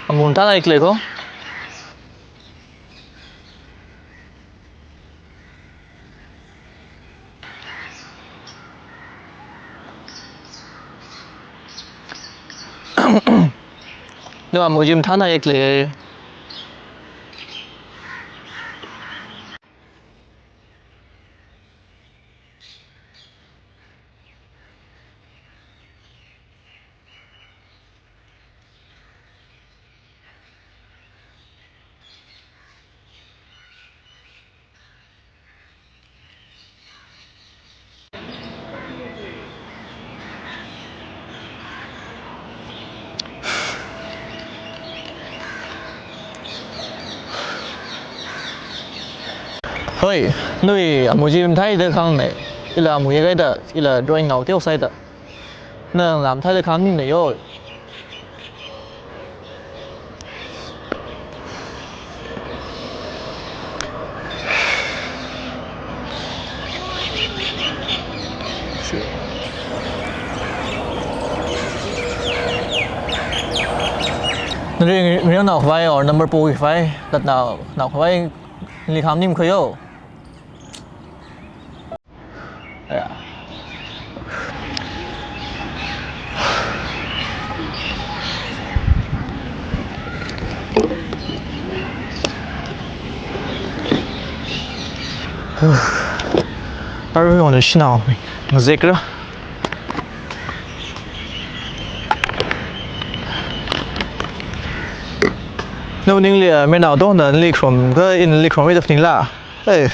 Monta ऐकलंय का? Nhưng mà một gym tháng này ऐकलंय. Ơi, nơi một gym thấy được không này? Ý là một cái đó, ý là drawing ngầu tiêu sai đó. Nên làm thấy được không này rồi. Riêng nào phải or number 4 phải đặt nào nào phải li khám nim khơi ô. Yeah. Tao on the nào ذكرى. Nếu những liệu mấy nào đó là li khom cái in li khom ấy được nín là. Ê.